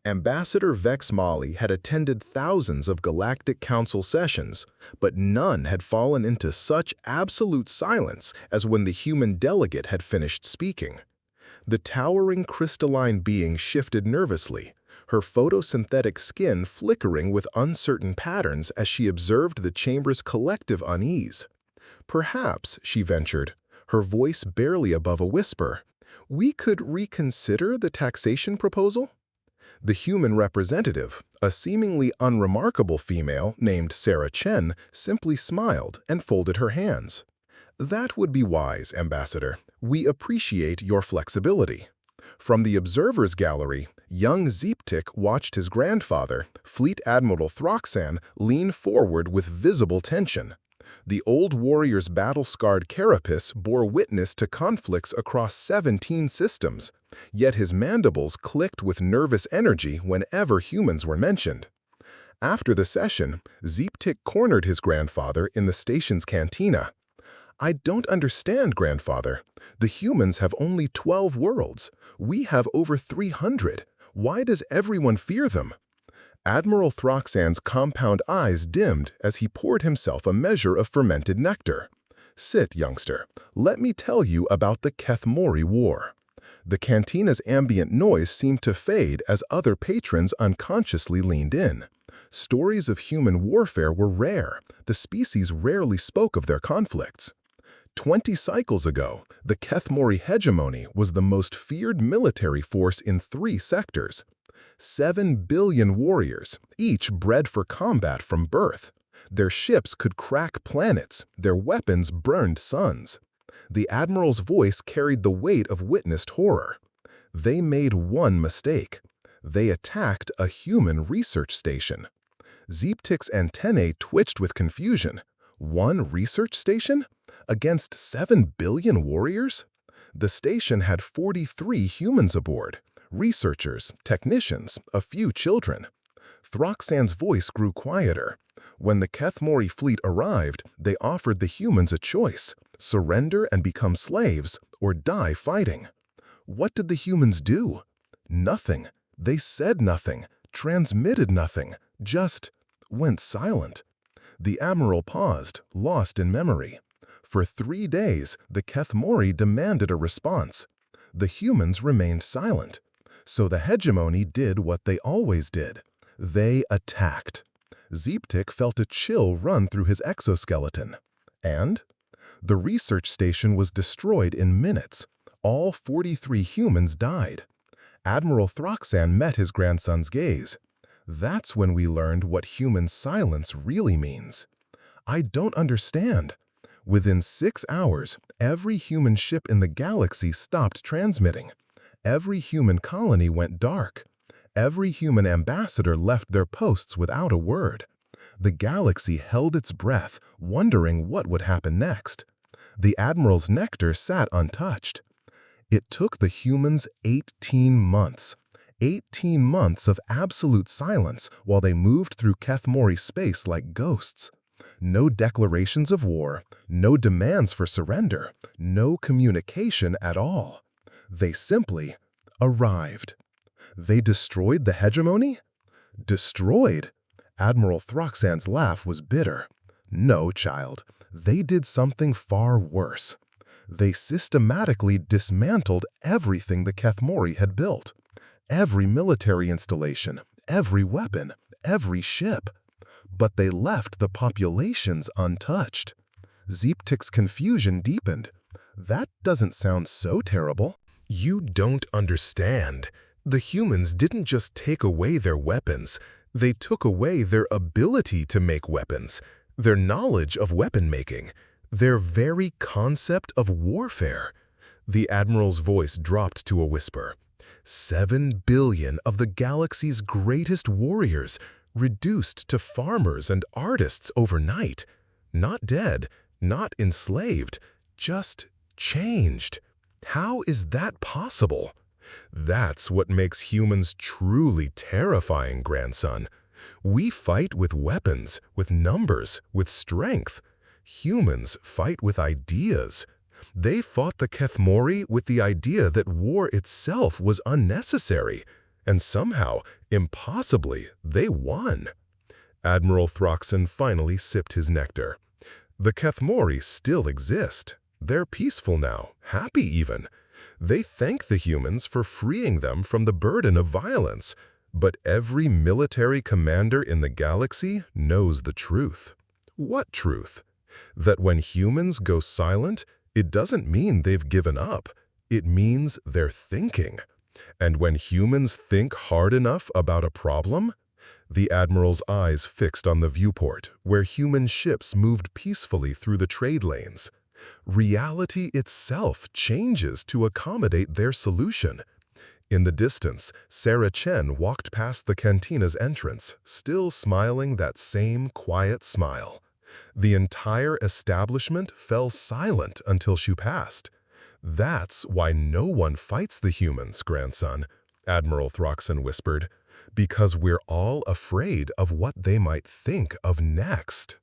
Ambassador Vex Mali had attended thousands of Galactic Council sessions, but none had fallen into such absolute silence as when the human delegate had finished speaking. The towering crystalline being shifted nervously, her photosynthetic skin flickering with uncertain patterns as she observed the chamber's collective unease. Perhaps, she ventured, her voice barely above a whisper, we could reconsider the taxation proposal? The human representative, a seemingly unremarkable female named Sarah Chen, simply smiled and folded her hands. That would be wise, Ambassador. We appreciate your flexibility. From the observer's gallery, young Zeeptik watched his grandfather, Fleet Admiral Throxan, lean forward with visible tension. The old warrior's battle-scarred carapace bore witness to conflicts across 17 systems, yet his mandibles clicked with nervous energy whenever humans were mentioned. After the session, Zeeptik cornered his grandfather in the station's cantina. I don't understand, grandfather. The humans have only 12 worlds. We have over 300. Why does everyone fear them? Admiral Throxan's compound eyes dimmed as he poured himself a measure of fermented nectar. Sit, youngster. Let me tell you about the Kthmore War. The cantina's ambient noise seemed to fade as other patrons unconsciously leaned in. Stories of human warfare were rare. The species rarely spoke of their conflicts. 20 cycles ago, the Kthmore hegemony was the most feared military force in 3 sectors. 7 billion warriors, each bred for combat from birth. Their ships could crack planets, their weapons burned suns. The admiral's voice carried the weight of witnessed horror. They made one mistake. They attacked a human research station. Zeeptik's antennae twitched with confusion. One research station? Against 7 billion warriors? The station had 43 humans aboard. Researchers, technicians, a few children. Throxan's voice grew quieter. When the Kthmore fleet arrived, they offered the humans a choice: surrender and become slaves, or die fighting. What did the humans do? Nothing. They said nothing, transmitted nothing, just went silent. The admiral paused, lost in memory. For 3 days, the Kthmore demanded a response. The humans remained silent. So the hegemony did what they always did. They attacked. Zeeptik felt a chill run through his exoskeleton. And? The research station was destroyed in minutes. All 43 humans died. Admiral Throxan met his grandson's gaze. That's when we learned what human silence really means. I don't understand. Within 6 hours, every human ship in the galaxy stopped transmitting. Every human colony went dark. Every human ambassador left their posts without a word. The galaxy held its breath, wondering what would happen next. The admiral's nectar sat untouched. It took the humans 18 months. 18 months of absolute silence while they moved through Kthmore space like ghosts. No declarations of war, no demands for surrender, no communication at all. They simply arrived. They destroyed the hegemony? Destroyed? Admiral Throxan's laugh was bitter. No, child. They did something far worse. They systematically dismantled everything the Kthmore had built. Every military installation, every weapon, every ship. But they left the populations untouched. Zeeptik's confusion deepened. That doesn't sound so terrible. You don't understand. The humans didn't just take away their weapons. They took away their ability to make weapons, their knowledge of weapon making, their very concept of warfare. The admiral's voice dropped to a whisper. 7 billion of the galaxy's greatest warriors reduced to farmers and artists overnight. Not dead, not enslaved, just changed. How is that possible? That's what makes humans truly terrifying, grandson. We fight with weapons, with numbers, with strength. Humans fight with ideas. They fought the Kthmore with the idea that war itself was unnecessary. And somehow, impossibly, they won. Admiral Throxon finally sipped his nectar. The Kthmore still exist. They're peaceful now, happy even. They thank the humans for freeing them from the burden of violence. But every military commander in the galaxy knows the truth. What truth? That when humans go silent, it doesn't mean they've given up. It means they're thinking. And when humans think hard enough about a problem, the Admiral's eyes fixed on the viewport, where human ships moved peacefully through the trade lanes. Reality itself changes to accommodate their solution. In the distance, Sarah Chen walked past the cantina's entrance, still smiling that same quiet smile. The entire establishment fell silent until she passed. "That's why no one fights the humans, grandson," Admiral Throxon whispered, "because we're all afraid of what they might think of next."